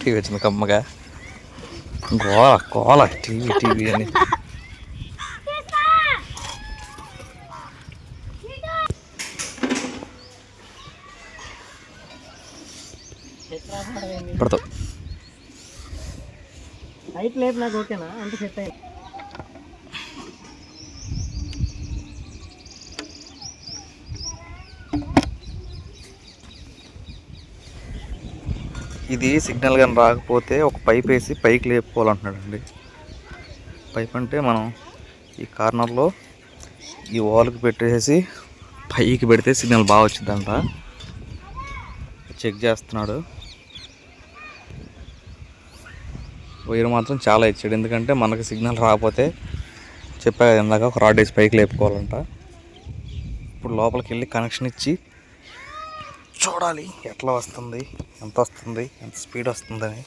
TV వచ్చింది కమ్మగా. గోల గోల టీవీ టీవీ అని. పడతావు హైట్ లేదు నాకు ఓకేనా అంత సెట్ అయ్యింది. ఇది సిగ్నల్ కానీ రాకపోతే ఒక పైప్ వేసి పైకి లేపుకోవాలంటున్నాడండి. పైప్ అంటే మనం ఈ కార్నర్లో ఈ వాల్కి పెట్టేసి పైకి పెడితే సిగ్నల్ బాగా వచ్చిందంట. చెక్ చేస్తున్నాడు. వైర్ మాత్రం చాలా ఇచ్చాడు, ఎందుకంటే మనకి సిగ్నల్ రాకపోతే చెప్పా కదా ఇందాక ఒక రాడ్ వేసి పైకి లేపుకోవాలంట. ఇప్పుడు లోపలికి వెళ్ళి కనెక్షన్ ఇచ్చి చూడాలి ఎట్లా వస్తుంది, ఎంత వస్తుంది, ఎంత స్పీడ్ వస్తుందని.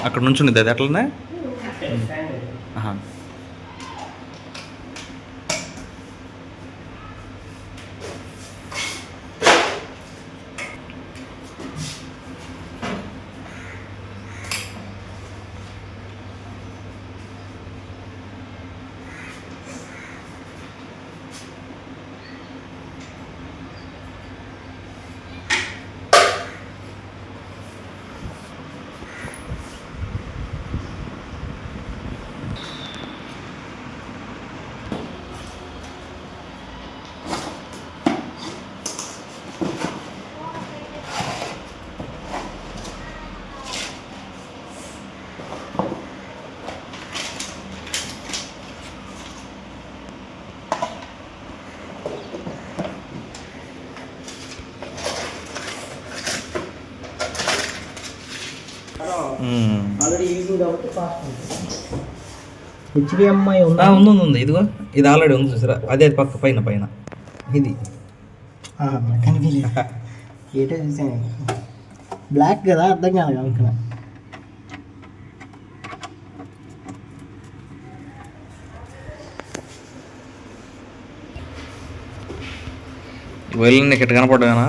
అక్కడ నుంచి ఉంది అది ఎట్లనే. హెచ్డిఎంఐ ఉంది ఇదిగో, ఇది ఆల్రెడీ ఉంది చూసారా, అదే పక్క పైన పైన ఇది కనిపించలేదు. ఏటో చూసాను బ్లాక్ కదా అర్థం కాదు అనుకున్నా. వెళ్ళి నీకు ఎట్టు కనపడ్డానా.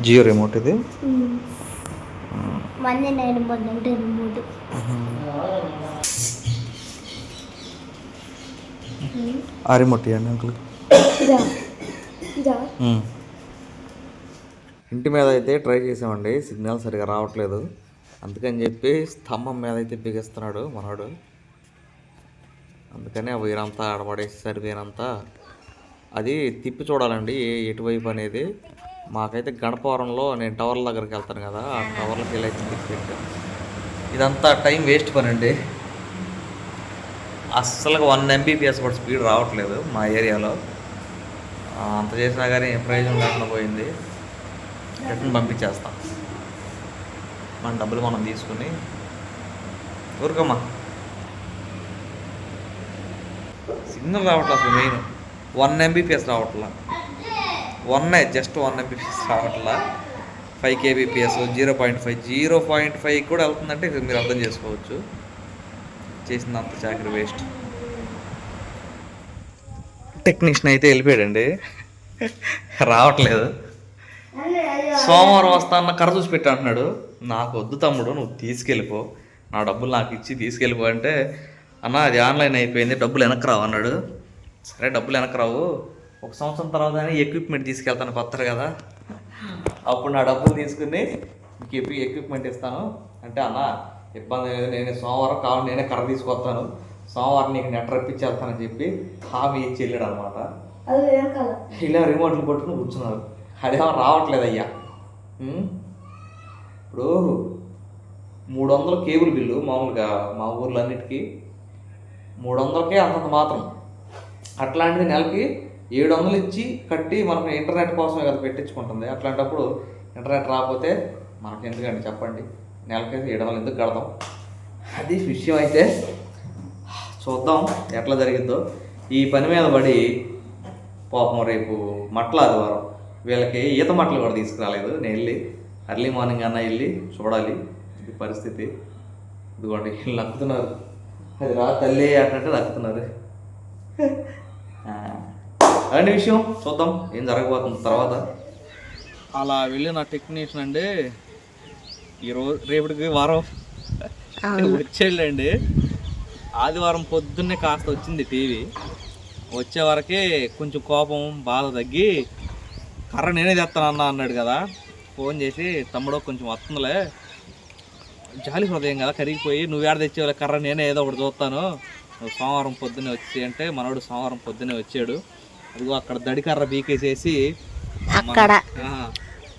జియో రిమోట్ ఇది. ఆ రిమోట్ ఇవ్వండి అంకుల్. ఇంటి మీద అయితే ట్రై చేసామండి, సిగ్నల్ సరిగా రావట్లేదు. అందుకని చెప్పి స్తంభం మీద అయితే బిగిస్తున్నాడు మనోడు. అందుకని ఆ వైరంతా ఆడపడేసి సరిపోయినంతా అది తిప్పి చూడాలండి ఎటువైపు అనేది. మాకైతే గణపవరంలో నేను టవర్ల దగ్గరికి వెళ్తాను కదా, ఆ టవర్లకి వెళ్ళి అయితే తిప్పి ఇదంతా టైం వేస్ట్ పని అండి. అస్సలుగా 1 Mbps కూడా స్పీడ్ రావట్లేదు మా ఏరియాలో. అంత చేసినా కానీ ప్రయోజనం లేకుండా పోయింది. రిటర్న్ పంపించేస్తాం, మన డబ్బులు మనం తీసుకుని. ఊరుకమ్మా సిగ్నల్ రావట్లేదు అసలు. మెయిన్ 1 Mbps రావట్లా, జస్ట్ 1 Mbps రావట్లా. 5 kbps 0.5 కూడా వెళ్తుందంటే మీరు అర్థం చేసుకోవచ్చు చేసిందంత చాకరీ వేస్ట్. టెక్నీషియన్ అయితే వెళ్ళిపోయాడండి, రావట్లేదు. సోమవారం వస్తా అన్న కర్ర చూసి పెట్టి అంటున్నాడు. నాకు వద్దు తమ్ముడు, నువ్వు తీసుకెళ్ళిపో, నా డబ్బులు నాకు ఇచ్చి తీసుకెళ్ళిపో అంటే, అన్న అది ఆన్లైన్ అయిపోయింది, డబ్బులు వెనక్కి రావు అన్నాడు. సరే డబ్బులు వెనక్కి రావు, 1 సంవత్సరం తర్వాత ఎక్విప్మెంట్ తీసుకెళ్తాను కొత్తరు కదా, అప్పుడు నా డబ్బులు తీసుకుని మీకు ఎక్విప్మెంట్ ఇస్తాను అంటే, అన్న ఇబ్బంది లేదు, నేనే సోమవారం కావాలి నేనే కర్ర తీసుకొస్తాను, సోమవారం నీకు నెట్ రప్పించేస్తానని చెప్పి హామీ ఇచ్చి వెళ్ళాడు అనమాట. ఇలా రిమోట్లు పట్టుకుని కూర్చున్నారు. అదేమో రావట్లేదయ్యా. ఇప్పుడు 300 కేబుల్ బిల్లు మామూలుగా మా ఊర్లో అన్నిటికీ 300కే అంతంత మాత్రం. అట్లాంటిది నెలకి 700 ఇచ్చి కట్టి మనకు ఇంటర్నెట్ కోసమే కదా పెట్టించుకుంటుంది. అట్లాంటప్పుడు ఇంటర్నెట్ రాకపోతే మనకి ఎందుకండి చెప్పండి, నెలకైతే 700 ఎందుకు కడతాం? అది విషయం. అయితే చూద్దాం ఎట్లా జరిగిద్దో. ఈ పని మీద పడి పాపం రేపు మట్ల ఆదివారం వీళ్ళకి ఈత మట్టలు కూడా తీసుకురాలేదు. నేను వెళ్ళి ఎర్లీ మార్నింగ్ అన్న వెళ్ళి చూడాలి ఇది పరిస్థితి. ఇదిగోండి వీళ్ళు నక్కుతున్నారు. అది రా తల్లి అంటే నక్కుతున్నారు. అలాంటి విషయం చూద్దాం ఏం జరగబోతుంది తర్వాత. అలా వెళ్ళిన టెక్నీషియన్ అండి రేపటికి వారం వచ్చేళ్ళండి. ఆదివారం పొద్దున్నే కాస్త వచ్చింది టీవీ. వచ్చే వరకే కొంచెం కోపం బాధ తగ్గి కర్ర నేనే తెస్తానన్నా అన్నాడు కదా. ఫోన్ చేసి తమ్ముడు కొంచెం వస్తుందిలే, జాలి హృదయం కదా కరిగిపోయి, నువ్వు ఏడ తెచ్చేవాళ్ళ కర్ర నేనే ఏదో ఒకటి చూస్తాను, నువ్వు సోమవారం పొద్దున్నే వచ్చి అంటే మనోడు సోమవారం పొద్దున్నే వచ్చాడు. అదిగో అక్కడ దడికర్ర బీకేసేసి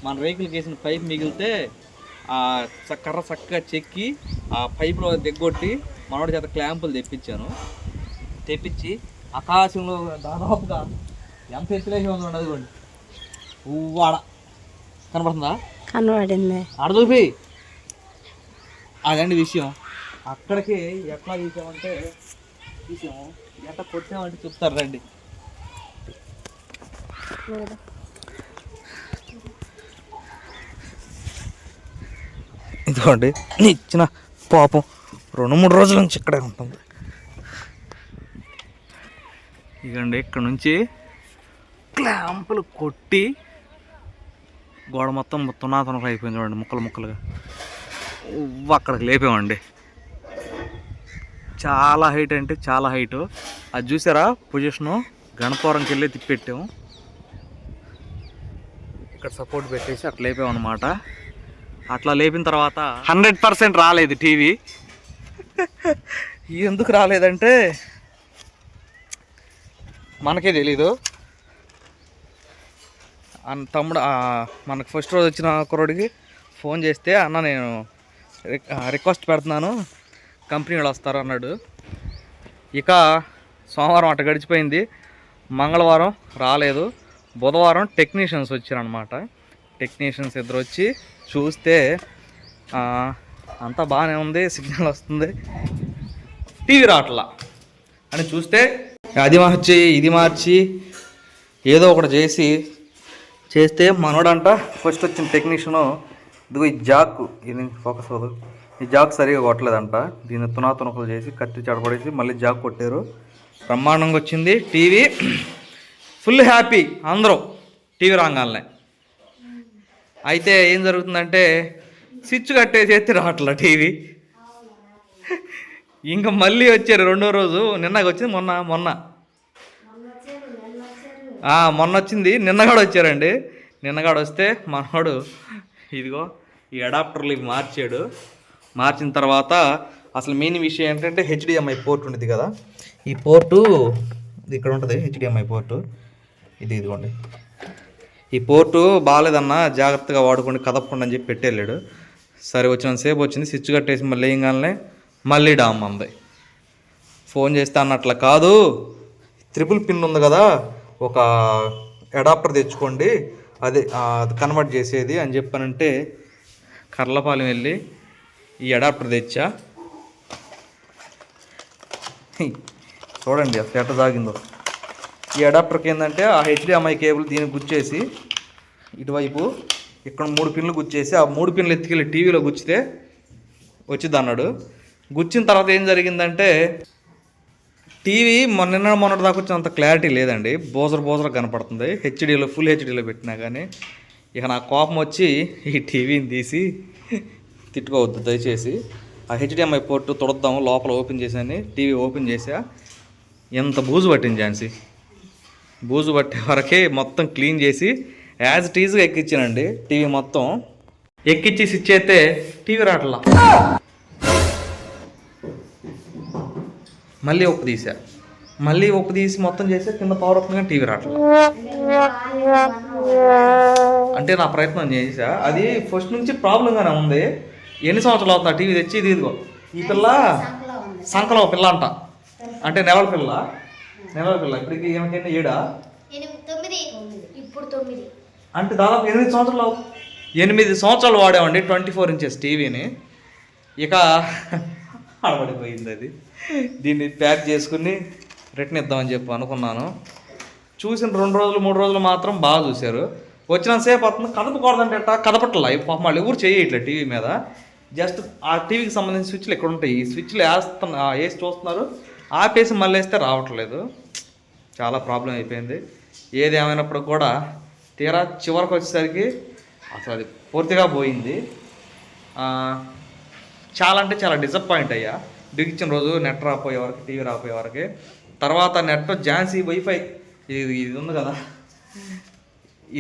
మన రేకులకి వేసిన పైప్ మిగిలితే ఆ కర్ర చక్కగా చెక్కి ఆ పైపులో దిగ్గొట్టి మనోడి చేత క్లాంపులు తెప్పించి ఆకాశంలో దాదాపుగా ఎంత ఎత్తులేసి ఉంది అదిగోండి. పువ్వాడ కనపడుతుందా? కనబడింది. ఆడ చూపి. అదండి విషయం. అక్కడికి ఎట్లా తీసామంటే విషయం ఎట్లా కొట్టామంటే చెప్తారు రండి. ఇదిగోండి ఇచ్చిన పాపం 2-3 రోజుల నుంచి ఇక్కడే ఉంటుంది. ఇదిగోండి ఇక్కడ నుంచి క్లాంపులు కొట్టి గోడ మొత్తం తునాతునకలు అయిపోయింది చూడండి, ముక్కలుగా అక్కడికి లేపామండి. చాలా హైట్ అంటే చాలా హైటు. అది చూసారా పొజిషను, గణపురంకి వెళ్ళి తిప్పెట్టాము. ఇక్కడ సపోర్ట్ పెట్టేసి అట్లా లేపామన్నమాట. అట్లా లేపిన తర్వాత 100% రాలేదు టీవీ. ఎందుకు రాలేదంటే మనకే తెలీదు. తమ్ముడు మనకు ఫస్ట్ రోజు వచ్చిన కుర్రోడికి ఫోన్ చేస్తే అన్న నేను రిక్వెస్ట్ పెడుతున్నాను కంపెనీ వాళ్ళు వస్తారు అన్నాడు. ఇక సోమవారం అట్ట గడిచిపోయింది, మంగళవారం రాలేదు, బుధవారం టెక్నీషియన్స్ వచ్చారనమాట. టెక్నీషియన్స్ ఇద్దరు వచ్చి చూస్తే అంతా బాగానే ఉంది, సిగ్నల్ వస్తుంది, టీవీ రావట్లా అని చూస్తే అది మార్చి ఇది మార్చి ఏదో ఒకటి చేస్తే మనోడంట ఫస్ట్ వచ్చిన టెక్నీషియను ఇదిగో ఈ జాక్, ఇది ఫోకస్ అవ్వదు, ఈ జాక్ సరిగా కొట్టలేదంట. దీన్ని తునాతునకలు చేసి కత్తి చెడపడేసి మళ్ళీ జాక్ కొట్టారు. బ్రహ్మాండంగా వచ్చింది టీవీ. ఫుల్ హ్యాపీ అందరూ టీవీ రాగాలనే. అయితే ఏం జరుగుతుందంటే స్విచ్ కట్టేసి రావట్లా టీవీ. ఇంకా మళ్ళీ వచ్చారు రెండో రోజు. నిన్నగా వచ్చింది మొన్న వచ్చింది, నిన్నగాడు వచ్చారండి. నిన్నగాడు వస్తే మనోడు ఇదిగో ఈ అడాప్టర్లు ఇవి మార్చాడు. మార్చిన తర్వాత అసలు మెయిన్ విషయం ఏంటంటే హెచ్డిఎంఐ పోర్ట్ ఉంటుంది కదా, ఈ పోర్టు ఇక్కడ ఉంటుంది హెచ్డిఎంఐ పోర్టు. ఇదిగోండి ఈ పోర్టు బాగాలేదన్నా జాగ్రత్తగా వాడుకోండి కదపకుండా అని చెప్పి పెట్టేళ్ళాడు. సరే వచ్చినంతసేపు వచ్చింది, స్విచ్ కట్టేసి మళ్ళీ వేయగానే మళ్ళీ డామ్ అంది. ఫోన్ చేస్తే అన్నట్ల కాదు, 3 పిన్ ఉంది కదా, ఒక అడాప్టర్ తెచ్చుకోండి అది కన్వర్ట్ చేసేది అని చెప్పానంటే కర్లపాలెం వెళ్ళి ఈ అడాప్టర్ తెచ్చా. చూడండి అసలు ఎట్ట సాగిందో. ఈ అడాప్టర్కి ఏంటంటే ఆ హెచ్డిఎంఐ కేబుల్ దీనికి గుచ్చేసి ఇటువైపు ఇక్కడ 3 పిన్లు గుచ్చేసి ఆ 3 పిన్లు ఎత్తుకెళ్ళి టీవీలో గుచ్చితే వచ్చింది అన్నాడు. గుచ్చిన తర్వాత ఏం జరిగిందంటే టీవీ మొన్నటి దాకా వచ్చినంత క్లారిటీ లేదండి, బోజర్ కనపడుతుంది. హెచ్డీలో ఫుల్ హెచ్డీలో పెట్టినా కానీ. ఇక నా కోపం వచ్చి ఈ టీవీని తీసి తిట్టుకోవద్దు దయచేసి, ఆ హెచ్డిఎంఐ పోర్టు తొడద్దాము లోపల ఓపెన్ చేశాను. టీవీ ఓపెన్ చేసా, ఎంత బూజు పట్టింది ఝాన్సీ. బూజు పట్టే వరకే మొత్తం క్లీన్ చేసి యాజ్ ఇట్ ఈజ్గా ఎక్కించానండి. టీవీ మొత్తం ఎక్కించి స్విచ్ అయితే టీవీ రావట్లా. మళ్ళీ ఉప్పు తీసా, మళ్ళీ ఉప్పు తీసి మొత్తం చేస్తే కింద పవర్ అవుతుంది కానీ టీవీ రావట్లేదు. అంటే నా ప్రయత్నం చేసా, అది ఫస్ట్ నుంచి ప్రాబ్లంగానే ఉంది. ఎన్ని సంవత్సరాలు అవుతుంది ఆ టీవీ తెచ్చి? ఇది ఇదిగో ఈ పిల్ల సంకలో పిల్ల అంట, అంటే నెలల పిల్ల ఇప్పటికి ఏమిటంటే 9 అంటే దాదాపు 8 సంవత్సరాలు 8 సంవత్సరాలు వాడామండి 24 ఇంచెస్ టీవీని. ఇక అడబడిపోయింది అది. దీన్ని ప్యాక్ చేసుకుని రిటర్న్ ఇద్దామని చెప్పి అనుకున్నాను. చూసిన 2 రోజులు 3 రోజులు మాత్రం బాగా చూశారు. వచ్చినంతసేపు అతను కదపకూడదంటే కదపట్లా పాపం వాళ్ళు ఎవరు చేయట్లే టీవీ మీద. జస్ట్ ఆ టీవీకి సంబంధించిన స్విచ్లు ఇక్కడ ఉంటాయి, ఈ స్విచ్లు వేసి చూస్తున్నారు, ఆపేసి మళ్ళీ వేస్తే రావట్లేదు. చాలా ప్రాబ్లం అయిపోయింది. ఏది ఏమైనప్పుడు కూడా తీరా చివరికి వచ్చేసరికి అసలు అది పూర్తిగా పోయింది. చాలా అంటే చాలా డిసప్పాయింట్ అయ్యా. బిగించిన రోజు నెట్ రాపోయే వరకు, టీవీ రాపోయే వరకు. తర్వాత నెట్ ఝాన్సీ వైఫై ఇది ఉంది కదా,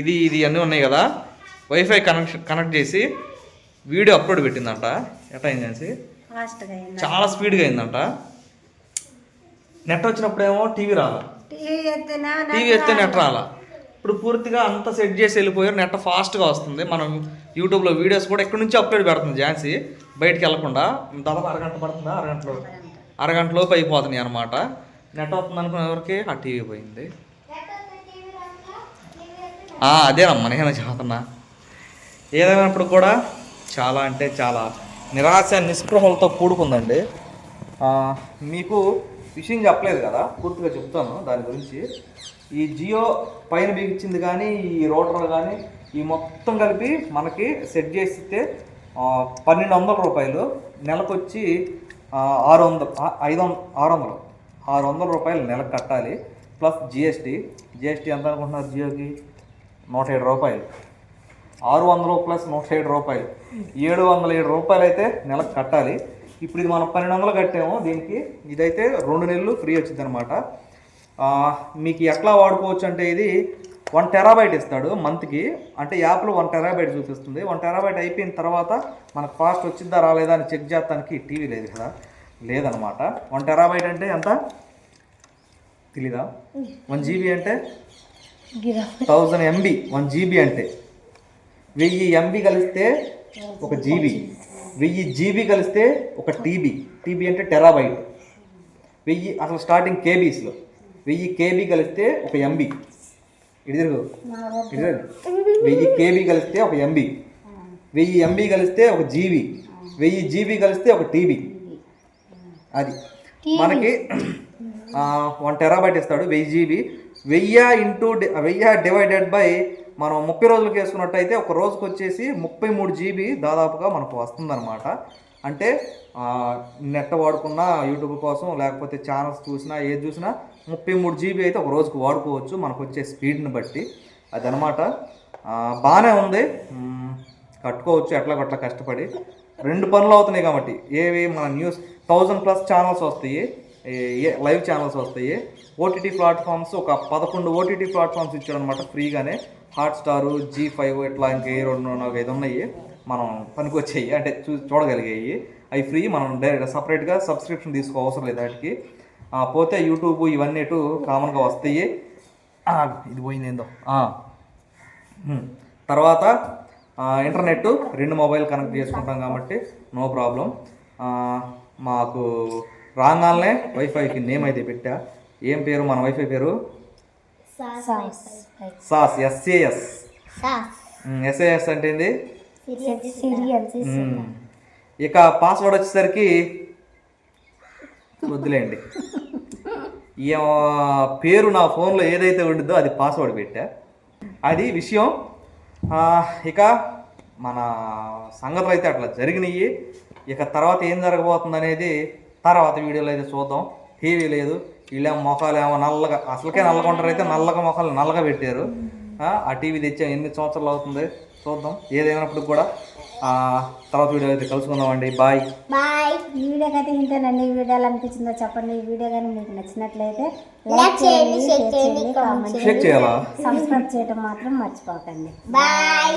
ఇది అన్నీ ఉన్నాయి కదా, వైఫై కనెక్ట్ చేసి వీడియో అప్లోడ్ పెట్టిందంట. ఎట్లా అయింది ఝాన్సీ? చాలా స్పీడ్గా అయిందంట. నెట్ వచ్చినప్పుడేమో టీవీ రాలా, టీవీ ఎత్తే నెట్ రాలా. ఇప్పుడు పూర్తిగా అంతా సెట్ చేసి వెళ్ళిపోయారు, నెట్ ఫాస్ట్గా వస్తుంది. మనం యూట్యూబ్లో వీడియోస్ కూడా ఎక్కడి నుంచి అప్లోడ్ పెడుతుంది ఝాన్సీ, బయటికి వెళ్ళకుండా. దాదాపు అరగంట పడుతుందా, అరగంటలోపు అయిపోతున్నాయి అనమాట. నెట్ వస్తుంది అనుకునే వరకే ఆ టీవీ పోయింది. అదేనమ్మా నేను చెబుతున్నా. ఏదైనప్పుడు కూడా చాలా అంటే చాలా నిరాశ నిస్పృహలతో కూడుకుందండి. మీకు విషయం చెప్పలేదు కదా, పూర్తిగా చెప్తాను దాని గురించి. ఈ జియో పైన బిగించింది కానీ, ఈ రోటర్ కానీ, ఈ మొత్తం కలిపి మనకి సెట్ చేస్తే 1200 రూపాయలు, నెలకొచ్చి 600 రూపాయలు నెలకు కట్టాలి. ప్లస్ జిఎస్టీ ఎంత అనుకుంటున్నారు? జియోకి 107 రూపాయలు. 600 ప్లస్ 107 రూపాయలు, 707 రూపాయలు అయితే నెలకు కట్టాలి. ఇప్పుడు ఇది మనం 1200 కట్టాము దీనికి. ఇదైతే 2 నెలలు ఫ్రీ వచ్చింది అనమాట. మీకు ఎట్లా వాడుకోవచ్చు అంటే, ఇది 1 టెరాబైట్ ఇస్తాడు మంత్కి. అంటే యాప్లో 1 టెరాబైట్ చూపిస్తుంది. 1 టెరాబైట్ అయిపోయిన తర్వాత మనకు ఫాస్ట్ వచ్చిందా రాలేదా అని చెక్ చేస్తానికి టీవీ లేదు కదా, లేదనమాట. 1 టెరాబైట్ అంటే ఎంత తెలీదా? 1 GB అంటే 1000 MB. 1 GB అంటే 1000 MB కలిస్తే 1 GB, 1000 GB కలిస్తే 1 TB అంటే టెరాబైట్. 1000 అసలు స్టార్టింగ్ కేబీస్లో 1000 KB కలిస్తే 1 MB. ఇది 1000 KB కలిస్తే 1 MB, 1000 MB కలిస్తే 1 GB, 1000 GB కలిస్తే 1 TB. అది మనకి 1 టెరాబైట్ ఇస్తాడు. 1000 GB, 1000 డివైడెడ్ బై మనం 30 రోజులకి వేసుకున్నట్టయితే ఒక రోజుకి వచ్చేసి 33 GB దాదాపుగా మనకు వస్తుందన్నమాట. అంటే నెట్ వాడుకున్నా, యూట్యూబ్ కోసం లేకపోతే ఛానల్స్ చూసినా, ఏది చూసినా 33 GB అయితే ఒక రోజుకి వాడుకోవచ్చు మనకు వచ్చే స్పీడ్ని బట్టి. అదనమాట. బాగానే ఉంది, కట్టుకోవచ్చు ఎట్లా కష్టపడి. 2 పనులు అవుతున్నాయి కాబట్టి. ఏవి మన న్యూస్ 1000+ ఛానల్స్ వస్తాయి, లైవ్ ఛానల్స్ వస్తాయి. ఓటీటీ ప్లాట్ఫామ్స్ ఒక 11 ఓటీటీ ప్లాట్ఫామ్స్ ఇచ్చాడు అనమాట ఫ్రీగానే. హాట్స్టారు, G5 ఇట్లా ఇంకా 2-4-5 ఉన్నాయి మనం పనికి వచ్చాయి, అంటే చూడగలిగాయి. అవి ఫ్రీ. మనం డైరెక్ట్ సపరేట్గా సబ్స్క్రిప్షన్ తీసుకో అవసరం లేదు వాటికి. పోతే యూట్యూబ్ ఇవన్నీ కామన్గా వస్తాయి. ఇది పోయింది ఏందో. తర్వాత ఇంటర్నెట్ 2 మొబైల్ కనెక్ట్ చేసుకుంటాం కాబట్టి నో ప్రాబ్లం. మాకు రాగానే వైఫైకి నేమ్ అయితే పెట్టా. ఏం పేరు మన వైఫై పేరు? సాస్. SAS అంటే ఏంది? ఇక పాస్వర్డ్ వచ్చేసరికి వద్దులేండి, ఈ పేరు నా ఫోన్లో ఏదైతే ఉంటుందో అది పాస్వర్డ్ పెట్టా. అది విషయం. ఇక మన సంగతులు అయితే అట్లా జరిగినాయి. ఇక తర్వాత ఏం జరగబోతుంది అనేది తర్వాత వీడియోలో అయితే చూద్దాం. టీవీ లేదు, వీళ్ళేమో మొఖాలు ఏమో నల్లగా, అసలుకే నల్లగా ఉంటారు, అయితే నల్లగా మొఖాలు నల్లగా పెట్టారు. ఆ టీవీ తెచ్చాం, 8 సంవత్సరాలు అవుతుంది. చూద్దాం ఏదేమైనప్పుడు కూడా. తర్వాత వీడియో అయితే కలుసుకుందామండి. బాయ్. ఈ వీడియోకి అయితే ఇంతేనండి. ఈ వీడియో ఎలా అనిపించిందో చెప్పండి. ఈ వీడియో కానీ మీకు నచ్చినట్లయితే లైక్ చేయండి, షేర్ చేయండి, కామెంట్ చేయండి, సబ్స్క్రైబ్ చేయడం మాత్రం మర్చిపోకండి. బాయ్.